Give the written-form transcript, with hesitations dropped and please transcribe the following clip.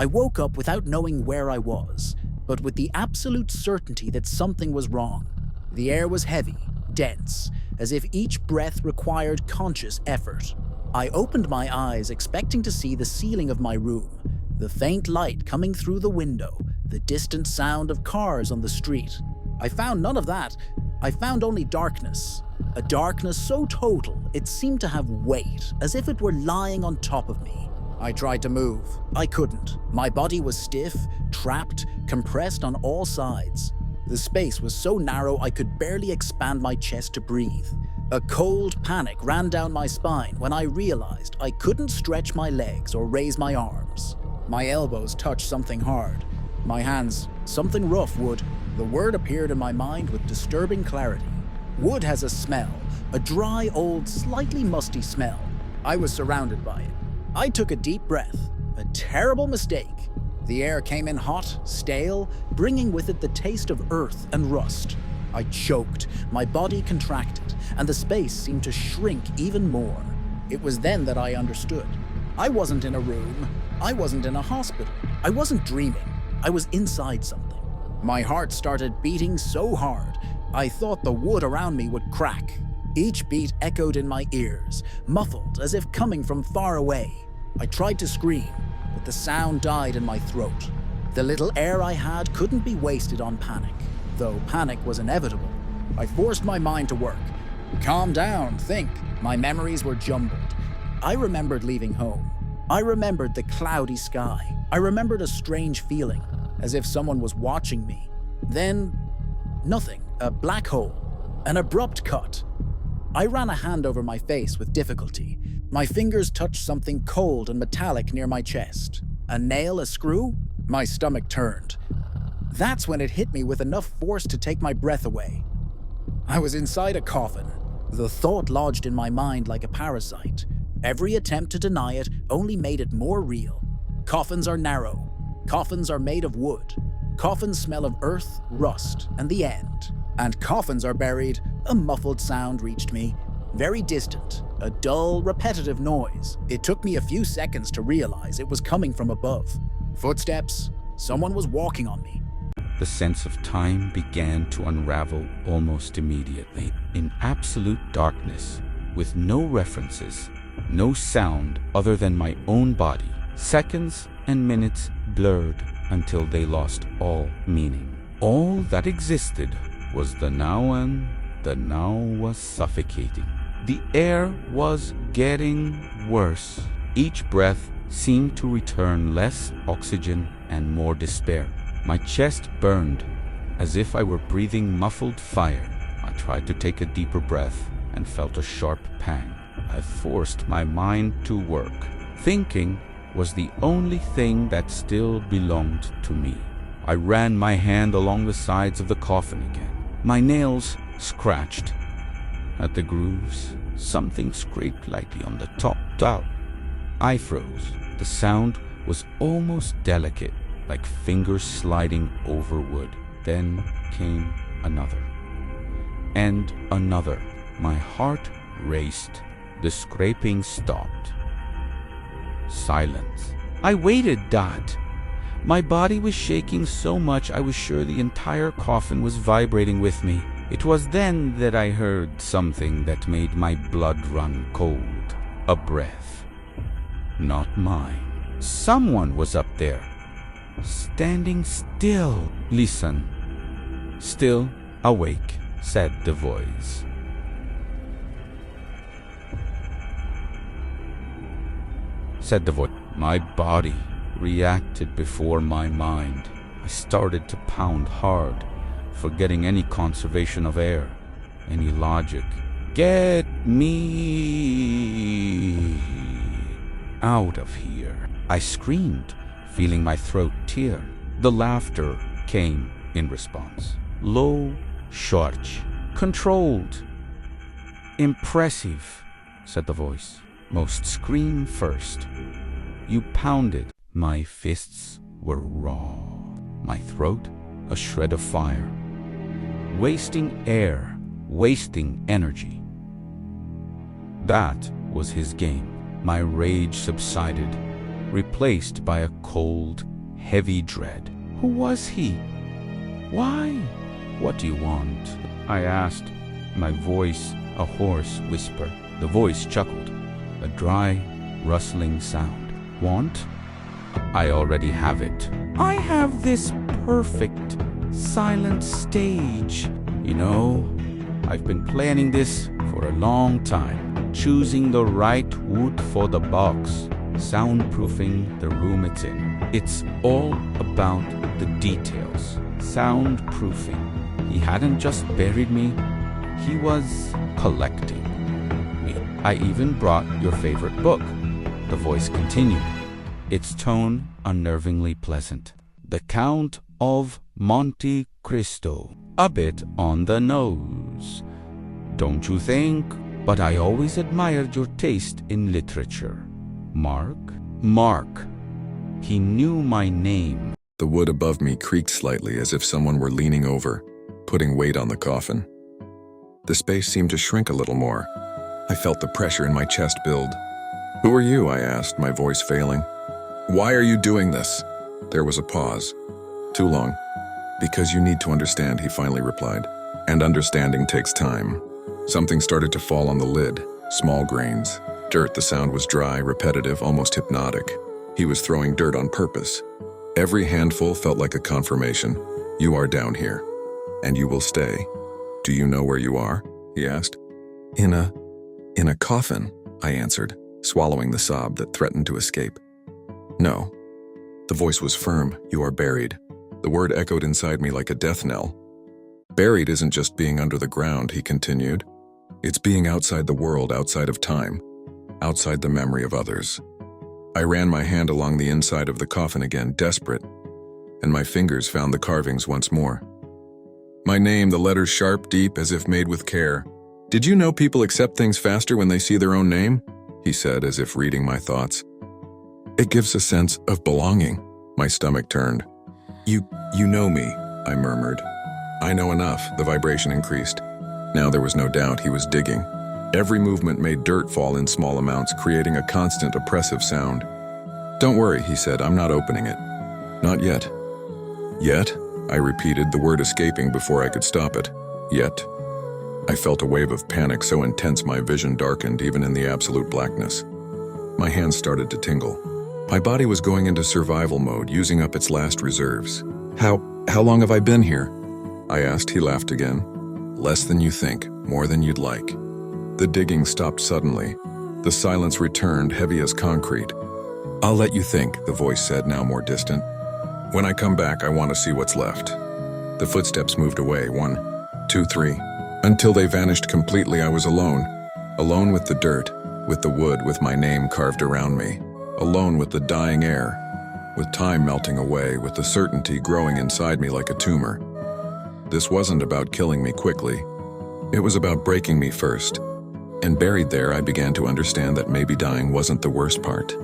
I woke up without knowing where I was, but with the absolute certainty that something was wrong. The air was heavy, dense, as if each breath required conscious effort. I opened my eyes expecting to see the ceiling of my room, the faint light coming through the window, the distant sound of cars on the street. I found none of that. I found only darkness. A darkness so total it seemed to have weight, as if it were lying on top of me. I tried to move. I couldn't. My body was stiff, trapped, compressed on all sides. The space was so narrow I could barely expand my chest to breathe. A cold panic ran down my spine when I realized I couldn't stretch my legs or raise my arms. My elbows touched something hard. My hands, something rough. Wood. The word appeared in my mind with disturbing clarity. Wood has a smell, a dry, old, slightly musty smell. I was surrounded by it. I took a deep breath. A terrible mistake. The air came in hot, stale, bringing with it the taste of earth and rust. I choked, my body contracted, and the space seemed to shrink even more. It was then that I understood. I wasn't in a room. I wasn't in a hospital. I wasn't dreaming. I was inside something. My heart started beating so hard, I thought the wood around me would crack. Each beat echoed in my ears, muffled as if coming from far away. I tried to scream, but the sound died in my throat. The little air I had couldn't be wasted on panic, though panic was inevitable. I forced my mind to work. Calm down, think. My memories were jumbled. I remembered leaving home. I remembered the cloudy sky. I remembered a strange feeling, as if someone was watching me. Then, nothing. A black hole. An abrupt cut. I ran a hand over my face with difficulty. My fingers touched something cold and metallic near my chest. A nail, a screw? My stomach turned. That's when it hit me with enough force to take my breath away. I was inside a coffin. The thought lodged in my mind like a parasite. Every attempt to deny it only made it more real. Coffins are narrow. Coffins are made of wood. Coffins smell of earth, rust, and the end. And coffins are buried. A muffled sound reached me. Very distant. A dull, repetitive noise. It took me a few seconds to realize it was coming from above. Footsteps. Someone was walking on me. The sense of time began to unravel almost immediately. In absolute darkness, with no references, no sound other than my own body. Seconds and minutes blurred until they lost all meaning. All that existed was the now, and the now was suffocating. The air was getting worse. Each breath seemed to return less oxygen and more despair. My chest burned as if I were breathing muffled fire. I tried to take a deeper breath and felt a sharp pang. I forced my mind to work. Thinking was the only thing that still belonged to me. I ran my hand along the sides of the coffin again. My nails scratched at the grooves. Something scraped lightly on the top. I froze. The sound was almost delicate, like fingers sliding over wood. Then came another. And another. My heart raced. The scraping stopped. Silence. I waited, Dot. My body was shaking so much I was sure the entire coffin was vibrating with me. It was then that I heard something that made my blood run cold. A breath. Not mine. Someone was up there. Standing still. Listen. Still awake, said the voice. My body reacted before my mind. I started to pound hard, forgetting any conservation of air, any logic. Get me out of here, I screamed, feeling my throat tear. The laughter came in response. Low, short, controlled. Impressive, said the voice. Most scream first. You pounded. My fists were raw. My throat, a shred of fire. Wasting air, wasting energy. That was his game. My rage subsided. replaced by a cold, heavy dread. Who was he? Why? What do you want? I asked, my voice a hoarse whisper. The voice chuckled, a dry, rustling sound. Want? I already have it. I have this perfect, silent stage. You know, I've been planning this for a long time, choosing the right wood for the box, soundproofing the room it's in. It's all about the details. Soundproofing. He hadn't just buried me, he was collecting me. I even brought your favorite book. The voice continued, its tone unnervingly pleasant. The Count of Monte Cristo. A bit on the nose, don't you think? But I always admired your taste in literature. Mark? Mark. He knew my name. The wood above me creaked slightly as if someone were leaning over, putting weight on the coffin. The space seemed to shrink a little more. I felt the pressure in my chest build. Who are you? I asked, my voice failing. Why are you doing this? There was a pause. Too long. Because you need to understand, he finally replied. And understanding takes time. Something started to fall on the lid, small grains. Dirt. The sound was dry, repetitive, almost hypnotic. He was throwing dirt on purpose. Every handful felt like a confirmation. You are down here, and you will stay. Do you know where you are? He asked. In a coffin, I answered, swallowing the sob that threatened to escape. No. The voice was firm. You are buried. The word echoed inside me like a death knell. Buried isn't just being under the ground, he continued. It's being outside the world, outside of time, outside the memory of others. I ran my hand along the inside of the coffin again, desperate, and my fingers found the carvings once more. My name, the letters sharp, deep, as if made with care. Did you know people accept things faster when they see their own name? He said, as if reading my thoughts. It gives a sense of belonging. My stomach turned. You know me, I murmured. I know enough, the vibration increased. Now there was no doubt he was digging. Every movement made dirt fall in small amounts, creating a constant oppressive sound. Don't worry, he said, I'm not opening it. Not yet. Yet? I repeated, the word escaping before I could stop it. Yet. I felt a wave of panic so intense my vision darkened even in the absolute blackness. My hands started to tingle. My body was going into survival mode, using up its last reserves. How long have I been here? I asked. He laughed again. Less than you think, more than you'd like. The digging stopped suddenly. The silence returned, heavy as concrete. I'll let you think, the voice said, now more distant. When I come back, I want to see what's left. The footsteps moved away, 1, 2, 3. Until they vanished completely, I was alone. Alone with the dirt, with the wood, with my name carved around me. Alone with the dying air, with time melting away, with the certainty growing inside me like a tumor. This wasn't about killing me quickly. It was about breaking me first. And buried there, I began to understand that maybe dying wasn't the worst part.